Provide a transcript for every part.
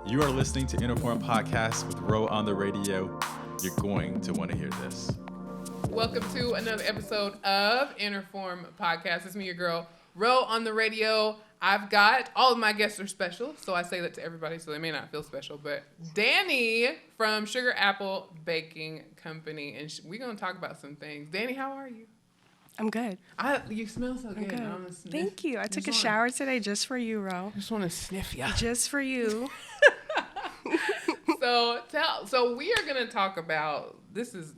You are listening to INTERFORM Podcast with Ro on the radio. You're going to want to hear this. Welcome to another episode of INTERFORM Podcast. It's me, your girl, Ro on the radio. I've got, all of my guests are special, so I say that to everybody so they may not feel special, but Dani from Sugar Apple Baking Company, and we're going to talk about some things. Dani, how are you? I'm good. You smell so good. I'm Thank you. I took a shower today just for you, Ro. I just want to sniff you. Just for you. So we are going to talk about, this is,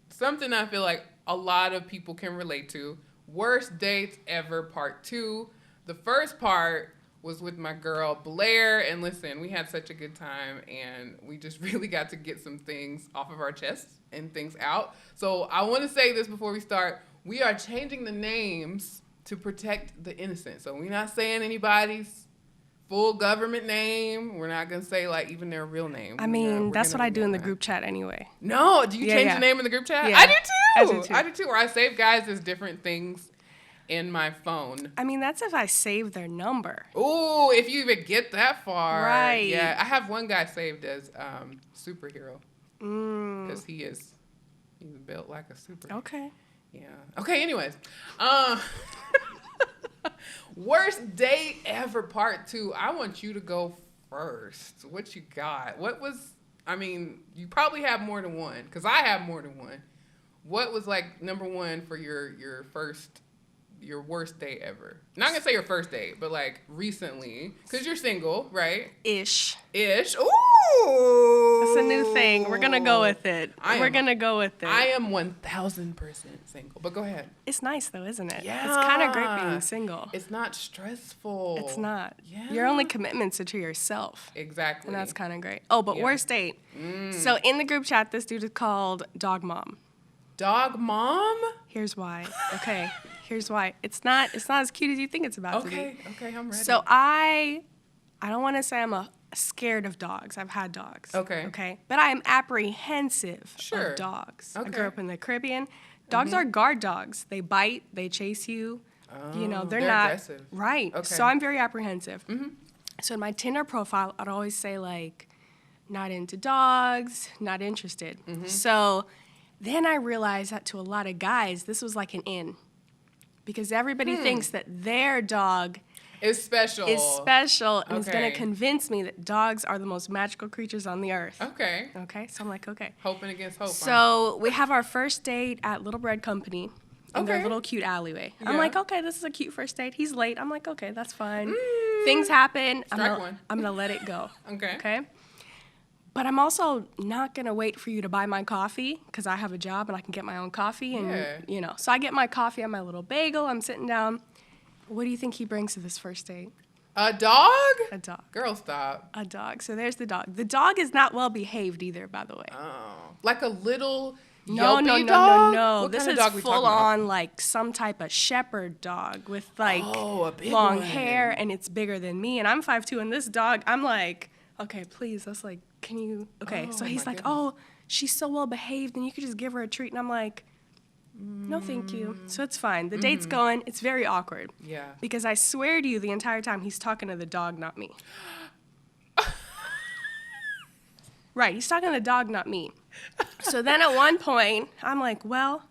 something I feel like a lot of people can relate to. Worst dates ever, part 2. The first part was with my girl Blair, and listen, we had such a good time, and we just really got to get some things off of our chests and things out. So I want to say this before we start. We are changing the names to protect the innocent. So we're not saying anybody's full government name. We're not going to say, like, even their real name. I mean, that's what I do in the group chat anyway. No, do you change the name in the group chat? Yeah. I do too. Or I save guys as different things in my phone. I mean, that's if I save their number. Ooh, if you even get that far. Right. Yeah, I have one guy saved as superhero. Because he's built like a superhero. Okay. Yeah. Okay, anyways. Worst date ever, part 2. I want you to go first. What you got? You probably have more than one, because I have more than one. What was, like, number one for your worst date ever? Not going to say your first date, but, like, recently. Because you're single, right? Ish. Ooh. That's a new thing. We're going to go with it. I am 1,000% single. But go ahead. It's nice, though, isn't it? Yeah. It's kind of great being single. It's not stressful. It's not. Yeah. Your only commitments are to yourself. Exactly. And that's kind of great. Oh, but worst date. So in the group chat, this dude is called Dog Mom. Dog Mom? Here's why. Okay. Here's why. It's not as cute as you think it's about to be. Okay, I'm ready. So I don't want to say I'm scared of dogs. I've had dogs. Okay. But I am apprehensive of dogs. Okay. I grew up in the Caribbean. Dogs are guard dogs. They bite. They chase you. Oh, they're not aggressive. Right. Okay. So I'm very apprehensive. Mm-hmm. So in my Tinder profile, I'd always say like, not into dogs, not interested. Mm-hmm. So then I realized that to a lot of guys, this was like an in. Because everybody thinks that their dog is special. And is going to convince me that dogs are the most magical creatures on the earth. Okay. So I'm like, okay. Hoping against hope. So we have our first date at Little Bread Company in their little cute alleyway. Yeah. I'm like, okay, this is a cute first date. He's late. I'm like, okay, that's fine. Things happen. I'm going to let it go. Okay. But I'm also not going to wait for you to buy my coffee because I have a job and I can get my own coffee. And, So I get my coffee on my little bagel. I'm sitting down. What do you think he brings to this first date? A dog? A dog. Girl, stop. A dog. So there's the dog. The dog is not well behaved either, by the way. Oh. Like a little No. What this kind is of dog full on like some type of shepherd dog with like long hair, and it's bigger than me. And I'm 5'2", and this dog, I'm like, okay, please. That's like, can you? Okay. So he's like, oh, she's so well behaved, and you could just give her a treat. And I'm like, no, thank you. So it's fine. The date's going. It's very awkward. Yeah. Because I swear to you, the entire time he's talking to the dog, not me. Right. He's talking to the dog, not me. So then at one point, I'm like, well,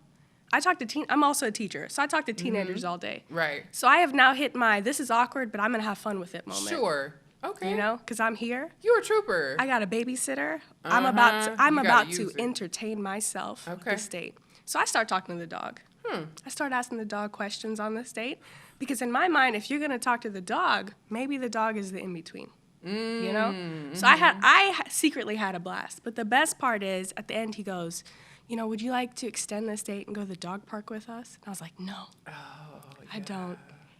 I'm also a teacher, so I talk to teenagers all day. Right. So I have now hit my, this is awkward, but I'm going to have fun with it moment. Sure. Okay. Because I'm here. You're a trooper. I got a babysitter. I'm about to entertain myself with this date. So I start talking to the dog. I start asking the dog questions on this date. Because in my mind, if you're going to talk to the dog, maybe the dog is the in-between. So I secretly had a blast. But the best part is, at the end, he goes, would you like to extend this date and go to the dog park with us? And I was like, no, I don't.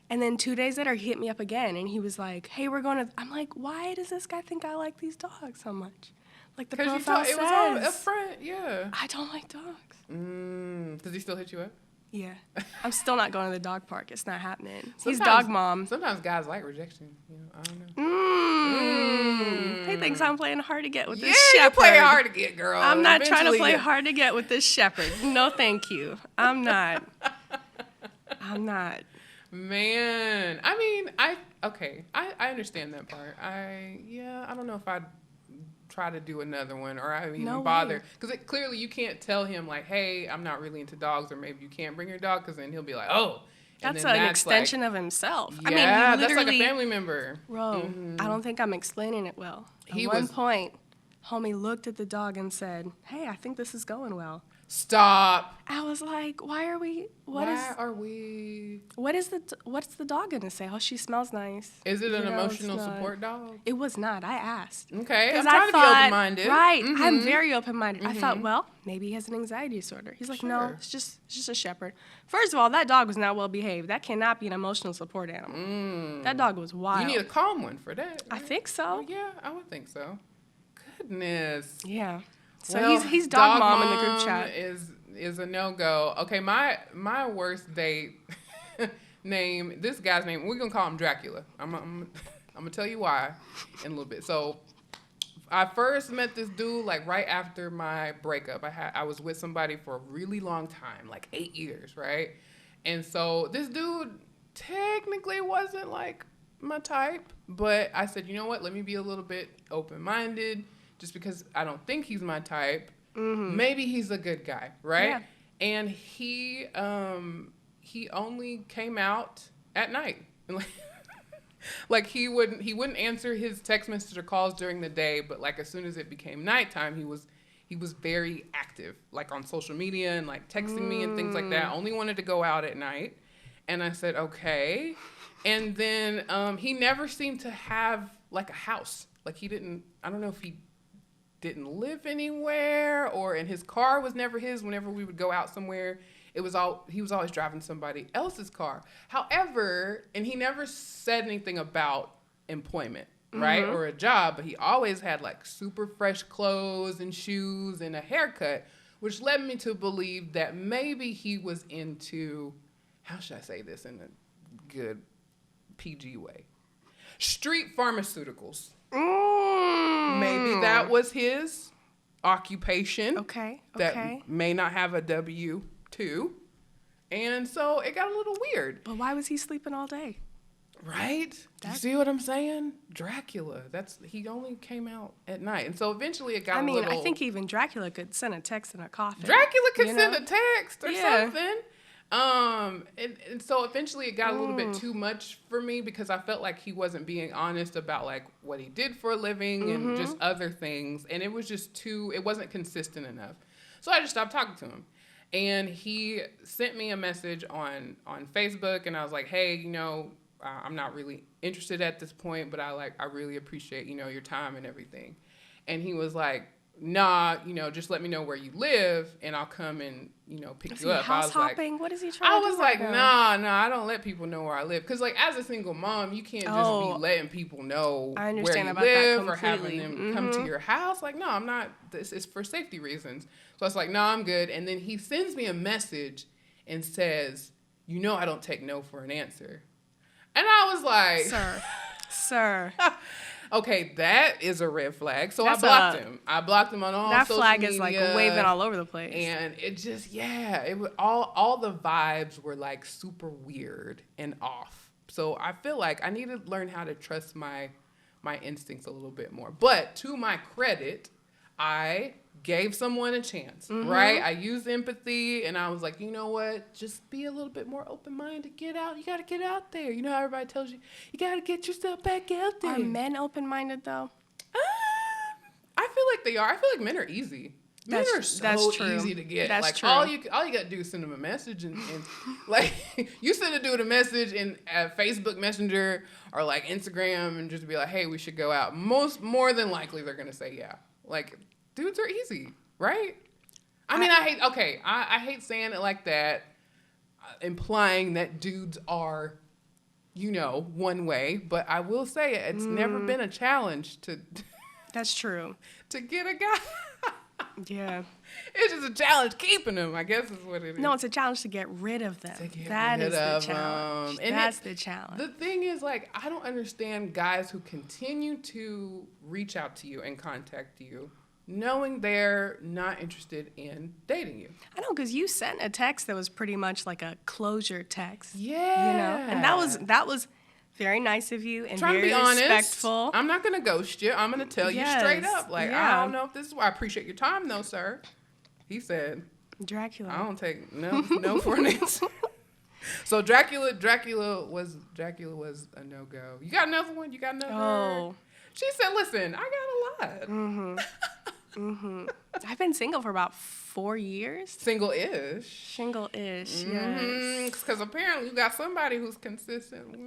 And then 2 days later, he hit me up again, and he was like, hey, we're going to... I'm like, why does this guy think I like these dogs so much? Like the profile says. It was all up front, yeah. I don't like dogs. Does he still hit you up? Yeah. I'm still not going to the dog park. It's not happening. He's dog mom. Sometimes guys like rejection. I don't know. He thinks I'm playing hard to get with this shepherd. Yeah, you're playing hard to get, girl. I'm not trying to play hard to get with this shepherd. No, thank you. I'm not. Man, I mean, I understand that part. I don't know if I'd try to do another one, or I even bother, because clearly you can't tell him like, hey, I'm not really into dogs, or maybe you can't bring your dog, because then he'll be like, oh. That's an extension of himself. Yeah, I mean, that's like a family member. Bro, I don't think I'm explaining it well. At one point, homie looked at the dog and said, hey, I think this is going well. Stop. I was like, what's the dog gonna say? Oh, she smells nice. Is it an emotional support dog? It was not. I asked. Okay, I'm trying to be open-minded. Right, I'm very open-minded. I thought, well, maybe he has an anxiety disorder. He's like, no, it's just a shepherd. First of all, that dog was not well behaved. That cannot be an emotional support animal. That dog was wild. You need a calm one for that. Right? I think so. Oh, yeah, I would think so. Goodness. Yeah. So he's dog mom in the group chat. Is a no-go. Okay, my worst date name, this guy's name, we're going to call him Dracula. I'm going to tell you why in a little bit. So I first met this dude like right after my breakup. I was with somebody for a really long time, like 8 years, right? And so this dude technically wasn't like my type, but I said, you know what? Let me be a little bit open-minded. Just because I don't think he's my type, maybe he's a good guy, right? Yeah. And he only came out at night. Like he wouldn't answer his text message or calls during the day, but like as soon as it became nighttime, he was very active, like on social media and like texting me and things like that. Only wanted to go out at night, and I said okay. And then he never seemed to have like a house. Like he didn't. I don't know if he didn't live anywhere, and his car was never his. Whenever we would go out somewhere, he was always driving somebody else's car. However, and he never said anything about employment, right, or a job, but he always had like super fresh clothes and shoes and a haircut, which led me to believe that maybe he was into, how should I say this in a good PG way, street pharmaceuticals. Maybe that was his occupation. Okay. That may not have a W-2. And so it got a little weird. But why was he sleeping all day? Right? You see what I'm saying? Dracula. He only came out at night. And so eventually it got a little... I think even Dracula could send a text in a coffin. Dracula could send a text or something. And so eventually it got a little bit too much for me, because I felt like he wasn't being honest about like what he did for a living and just other things. And it was just it wasn't consistent enough. So I just stopped talking to him. And he sent me a message on Facebook, and I was like, hey, I'm not really interested at this point, but I really appreciate, your time and everything. And he was like, nah, just let me know where you live and I'll come and, pick you up. House hopping? Like, what is he trying to do? I was like, nah, I don't let people know where I live. Because, like, as a single mom, you can't just be letting people know where you live or having them come to your house. Like, no, I'm not. This is for safety reasons. So I was like, no, I'm good. And then he sends me a message and says, I don't take no for an answer. And I was like, Sir. Okay, that is a red flag. So I blocked him. I blocked him on all social media. That flag is like waving all over the place. And it just, it was all the vibes were like super weird and off. So I feel like I need to learn how to trust my instincts a little bit more. But to my credit, I gave someone a chance, right? I used empathy, and I was like, you know what? Just be a little bit more open-minded. Get out. You got to get out there. You know how everybody tells you, you got to get yourself back out there. Are men open-minded, though? I feel like they are. I feel like men are easy. Men are so easy to get. That's like, true. All you got to do is send them a message, and like, you send a dude a message in Facebook Messenger or like Instagram, and just be like, hey, we should go out. More than likely, they're going to say yeah. Like, dudes are easy, right? I mean, I hate saying it like that, implying that dudes are, one way. But I will say it's never been a challenge to... That's true. To get a guy. Yeah. It's just a challenge keeping them, I guess is what it is. No, it's a challenge to get rid of them. That is the challenge. And that's the challenge. The thing is, like, I don't understand guys who continue to reach out to you and contact you knowing they're not interested in dating you. I know, because you sent a text that was pretty much like a closure text. Yeah. And that Very nice of you and trying very to be honest. Respectful. I'm not going to ghost you. I'm going to tell you straight up. Like, I don't know if this is why. I appreciate your time, though, sir. He said, Dracula. I don't take no for an answer. So Dracula was a no-go. You got another one? You got another? Oh. She said, listen, I got a lot. Mm-hmm. I've been single for about 4 years. Single-ish, yes. Because apparently you got somebody who's consistent.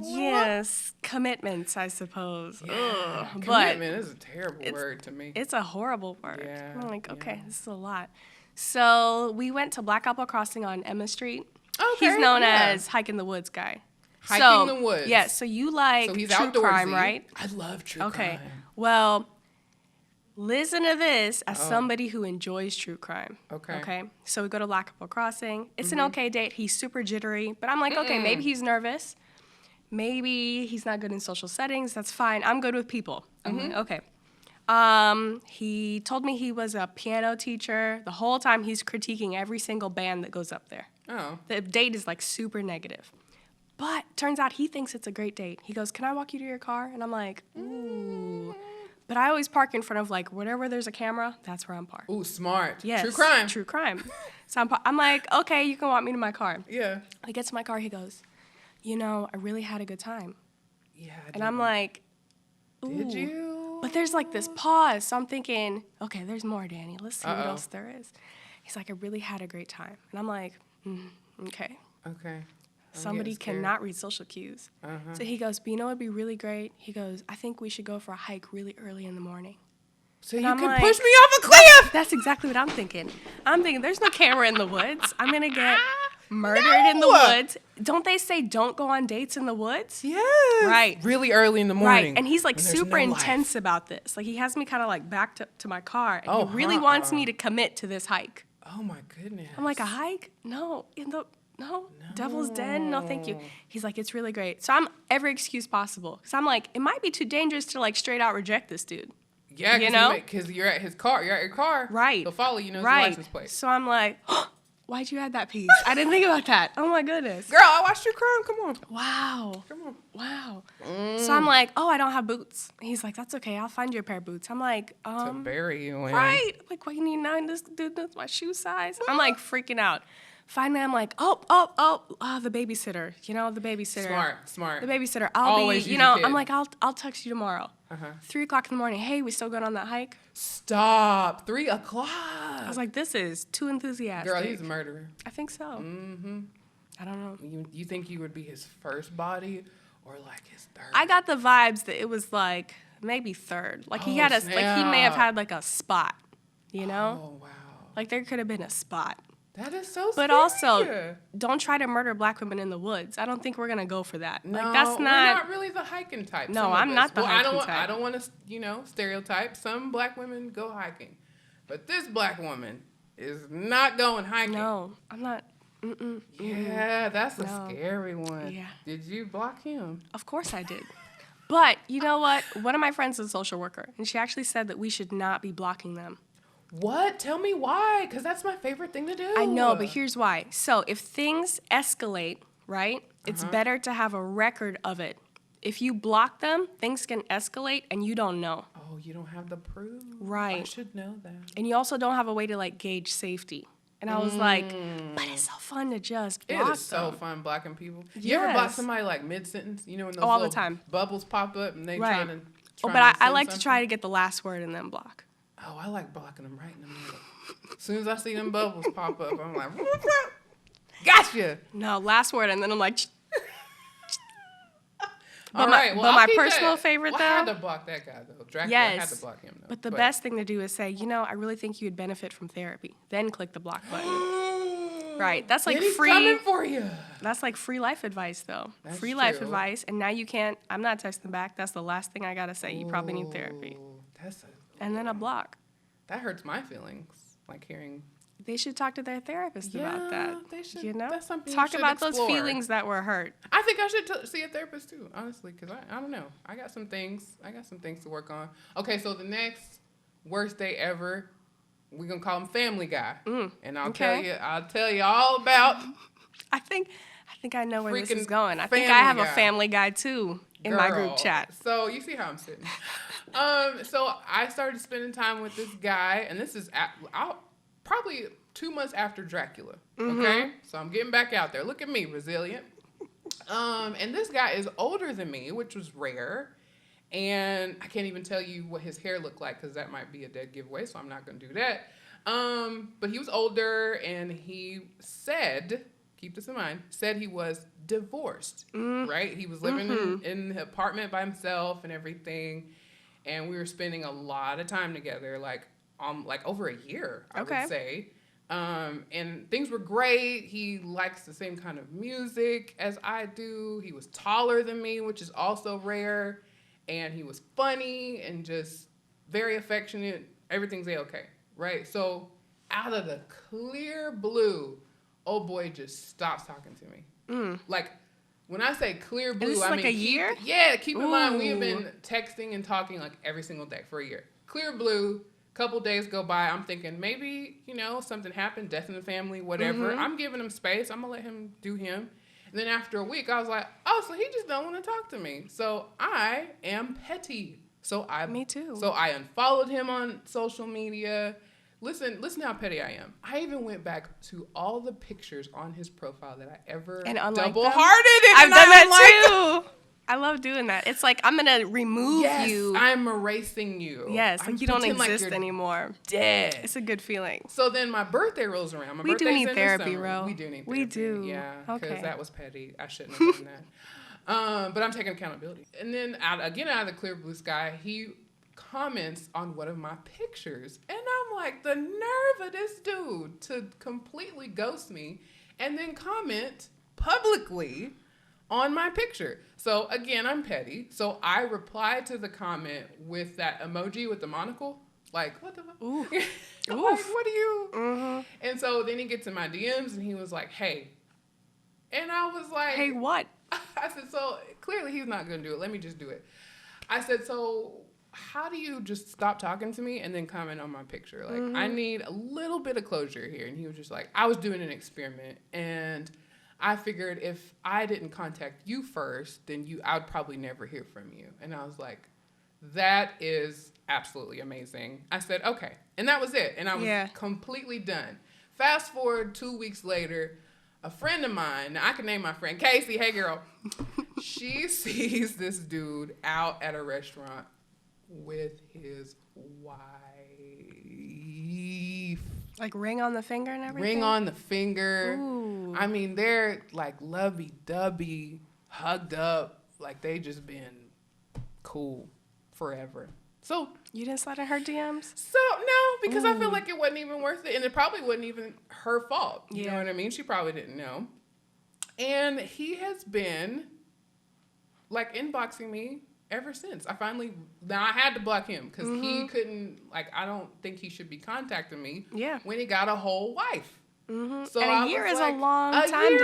Yes. Commitments, I suppose. Yeah. Commitment is a terrible word to me. It's a horrible word. Yeah. I'm like, okay, this is a lot. So we went to Black Apple Crossing on Emma Street. Okay, he's known as Hike in the Woods guy. Hiking the woods. Yeah, so you like he's true outdoorsy. crime, right? I love true crime. Okay. Well, listen to this as somebody who enjoys true crime. Okay. So we go to Black Apple Crossing. It's an okay date. He's super jittery, but I'm like, okay, maybe he's nervous. Maybe he's not good in social settings. That's fine. I'm good with people. I'm like, okay. He told me he was a piano teacher. The whole time he's critiquing every single band that goes up there. Oh. The date is like super negative. But turns out he thinks it's a great date. He goes, can I walk you to your car? And I'm like, ooh. But I always park in front of like wherever there's a camera, that's where I'm parked. Ooh, smart. Yes. True crime. So I'm like, okay, you can walk me to my car. Yeah. I get to my car, he goes, I really had a good time. Yeah. And I'm like, ooh. Did you? But there's like this pause. So I'm thinking, okay, there's more, Danny. Let's see what else there is. He's like, I really had a great time. And I'm like, okay. Okay. Somebody cannot read social cues. So he goes, but you know what would be really great? He goes, I think we should go for a hike really early in the morning. So and you I'm can like, push me off a cliff. That's exactly what I'm thinking. I'm thinking, there's no camera in the woods. I'm going to get murdered in the woods. Don't they say don't go on dates in the woods? Yes. Right. Really early in the morning. Right. And he's like super intense about this. Like he has me kind of like backed up to my car. And he really wants me to commit to this hike. Oh my goodness. I'm like, a hike? No. No, Devil's Den, no thank you. He's like, it's really great. So I'm every excuse possible. Because I'm like, it might be too dangerous to like straight out reject this dude. Yeah, because you're at his car. You're at your car. Right. He'll follow you, knows your license plate. So I'm like, why'd you add that piece? I didn't think about that. Oh my goodness. Girl, I watched True Crime. Come on. Wow. Come on. Wow. So I'm like, I don't have boots. He's like, that's okay. I'll find you a pair of boots. I'm like, to bury you in. Right. Like, what, you need 9? This dude knows my shoe size. I'm like freaking out. Finally, I'm like, the babysitter. The babysitter. Smart. The babysitter. Always I'm like, I'll text you tomorrow. 3 o'clock in the morning. Hey, we still going on that hike? Stop. 3 o'clock. I was like, this is too enthusiastic. Girl, he's a murderer. I think so. Mm-hmm. I don't know. You think you would be his first body or like his third? I got the vibes that it was like maybe third. Like he had he may have had like a spot, Oh, wow. Like there could have been a spot. That is so scary. But also, don't try to murder black women in the woods. I don't think we're going to go for that. No, like, that's we're not really the hiking type. No, I'm not the hiking type. I don't want to, stereotype. Some black women go hiking. But this black woman is not going hiking. No, I'm not. Yeah, that's a scary one. Yeah. Did you block him? Of course I did. But you know what? One of my friends is a social worker, and she actually said that we should not be blocking them. What? Tell me why, because that's my favorite thing to do. I know, but here's why. So if things escalate, right, it's better to have a record of it. If you block them, things can escalate, and you don't know. Oh, you don't have the proof. Right. I should know that. And you also don't have a way to, like, gauge safety. And I was like, but it's so fun to just block them. It is so fun blocking people. You ever block somebody, like, mid-sentence? When those all little the time. Bubbles pop up and they right. trying to but I like to try to get the last word and then block. Oh, I like blocking them right in the middle. As soon as I see them bubbles pop up, I'm like, gotcha. No, last word, and then I'm like. All right. Well, but my personal favorite, though. I had to block that guy, though. Dracula, I had to block him, though. But the best thing to do is say, I really think you would benefit from therapy. Then click the block button. Right. That's like he's free. Coming for you. That's like free life advice, though. That's free life advice, and now you can't. I'm not texting back. That's the last thing I gotta say. You probably need therapy. And then a block. That hurts my feelings. Like hearing. They should talk to their therapist about that. They should. That's something talk you about explore. Those feelings that were hurt. I think I should see a therapist too, honestly, because I don't know. I got some things to work on. Okay, so the next worst day ever, we're gonna call him Family Guy, and I'll tell you all about. I think I think I know where this is going. I think I have a Family Guy too in my group chat. So you see how I'm sitting. So I started spending time with this guy, and this is probably 2 months after Dracula. Okay, so I'm getting back out there. Look at me, resilient. And this guy is older than me, which was rare. And I can't even tell you what his hair looked like because that might be a dead giveaway, so I'm not going to do that. But he was older, and he said, keep this in mind, said he was divorced, right? He was living in the apartment by himself and everything. And we were spending a lot of time together, like over a year, I would say. And things were great. He likes the same kind of music as I do. He was taller than me, which is also rare. And he was funny and just very affectionate. Everything's A-okay, right? So out of the clear blue, old boy just stops talking to me. Like, when I say clear blue, I mean... a year? Yeah, keep in mind, we have been texting and talking like every single day for a year. Clear blue, couple days go by, I'm thinking maybe, something happened, death in the family, whatever. I'm giving him space. I'm going to let him do him. And then after a week, I was like, oh, so he just don't want to talk to me. So I am petty. Me too. So I unfollowed him on social media. Listen how petty I am. I even went back to all the pictures on his profile that I ever double-hearted. I've done that too. I love doing that. It's like, I'm going to remove you. Yes, I'm erasing you. Yes, like you don't exist anymore. Dead. It's a good feeling. So then my birthday rolls around. We do need therapy, Ro. We do need therapy. We do. Yeah, because that was petty. I shouldn't have done that. But I'm taking accountability. And then, out of the clear blue sky, he comments on one of my pictures. And I'm like, the nerve of this dude to completely ghost me and then comment publicly on my picture. So again, I'm petty. So I replied to the comment with that emoji with the monocle. Like, what the fuck? Ooh. Like, what do you? And so then he gets in my DMs and he was like, hey. And I was like, hey, what? I said, so clearly he's not going to do it. Let me just do it. I said, so how do you just stop talking to me and then comment on my picture? Like, I need a little bit of closure here. And he was just like, I was doing an experiment and I figured if I didn't contact you first, then I'd probably never hear from you. And I was like, that is absolutely amazing. I said, okay. And that was it. And I was completely done. Fast forward 2 weeks later, a friend of mine, now I can name my friend, Casey, hey girl, she sees this dude out at a restaurant with his wife. Like ring on the finger and everything? Ring on the finger. Ooh. I mean, they're like lovey-dovey, hugged up, like they just been cool forever. So you didn't slide in her DMs? So no, because I feel like it wasn't even worth it, and it probably wasn't even her fault. You know what I mean? She probably didn't know. And he has been like inboxing me ever since. Now I had to block him because he couldn't, I don't think he should be contacting me when he got a whole wife. So and a year is a long time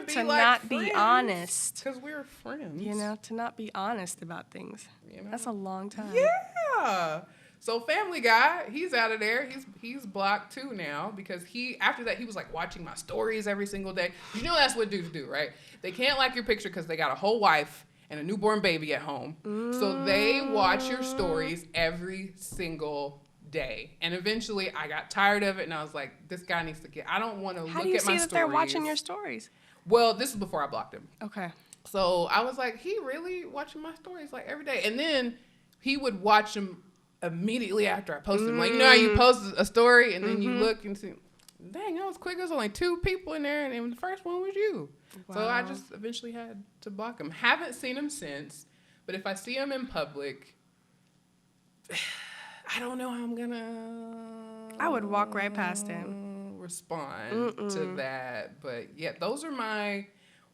to not be honest. Because we're friends. To not be honest about things. That's a long time. Yeah. So Family Guy, he's out of there. He's blocked too now because after that he was like watching my stories every single day. You know that's what dudes do, right? They can't like your picture because they got a whole wife and a newborn baby at home. So they watch your stories every single day. And eventually I got tired of it and I was like, this guy needs to I don't want to look at my stories. How do you see that they're watching your stories? Well, this is before I blocked him. Okay. So I was like, he really watching my stories like every day. And then he would watch them immediately after I posted them. Like, you know how you post a story and then you look and see, dang, that was quick. There's only 2 people in there and the first one was you. Wow. So I just eventually had to block him. Haven't seen him since, but if I see him in public, I don't know how I'm gonna... I would walk right past him. Respond to that. But yeah, those are my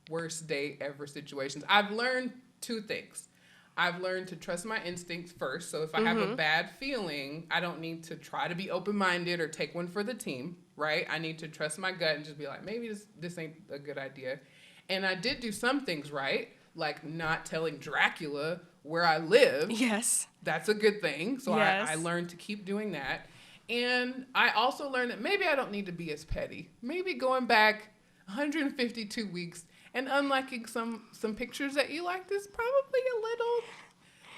worst date ever situations. I've learned 2 things. I've learned to trust my instincts first. So if I have a bad feeling, I don't need to try to be open-minded or take one for the team, right? I need to trust my gut and just be like, maybe this ain't a good idea. And I did do some things right, like not telling Dracula where I live. Yes. That's a good thing. So I learned to keep doing that. And I also learned that maybe I don't need to be as petty. Maybe going back 152 weeks. And unliking some pictures that you liked is probably a little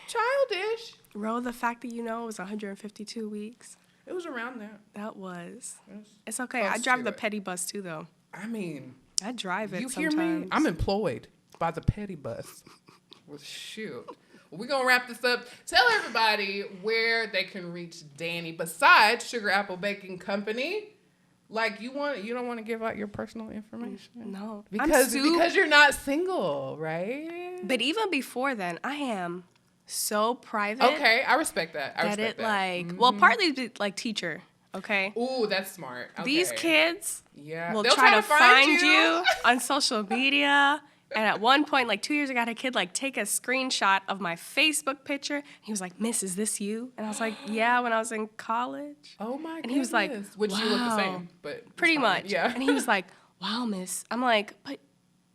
childish. Ro, the fact that you know it was 152 weeks. It was around that. That was. It's okay. I drive the petty bus too, though. I mean, I drive it. You sometimes. hear me? I'm employed by the petty bus. Well, shoot. Well, we're gonna wrap this up. Tell everybody where they can reach Dani besides Sugar Apple Baking Company. Like you don't want to give out your personal information? No. Because you're not single, right? But even before then, I am so private. Okay, I respect that. Well, partly like teacher, okay? Ooh, that's smart. Okay. These kids will They'll try to find you on social media. And at one point, like 2 years ago, I had a kid like take a screenshot of my Facebook picture. He was like, "Miss, is this you?" And I was like, "Yeah," when I was in college. Oh my goodness. And he was like, "Which wow. you look the same, but pretty much." Yeah. And he was like, "Wow, Miss." I'm like, "But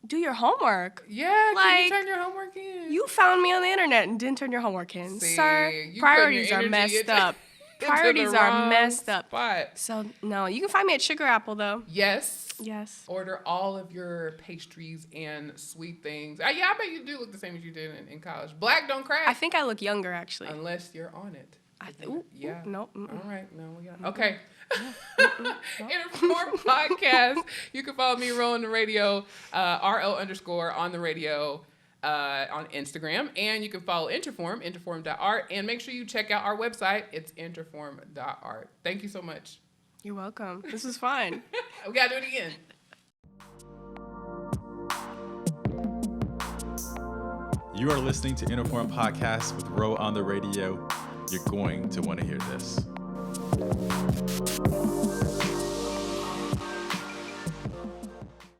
do your homework." Yeah, like, can you turn your homework in? You found me on the internet and didn't turn your homework in. See, Sir, priorities are messed up. Priorities are messed up. So, no, you can find me at Sugar Apple, though. Yes. Order all of your pastries and sweet things. Yeah, I bet you do look the same as you did in college. Black don't crack. I think I look younger, actually. Unless you're on it. Yeah. No. All right. No, we got okay. INTERFORM podcast. You can follow me, Ro on the radio, RO_ on the radio. On Instagram, and you can follow INTERFORM, interform.art, and make sure you check out our website. It's interform.art. Thank you so much. You're welcome. This was fun. We gotta do it again. You are listening to INTERFORM podcast with Ro on the radio. You're going to want to hear this.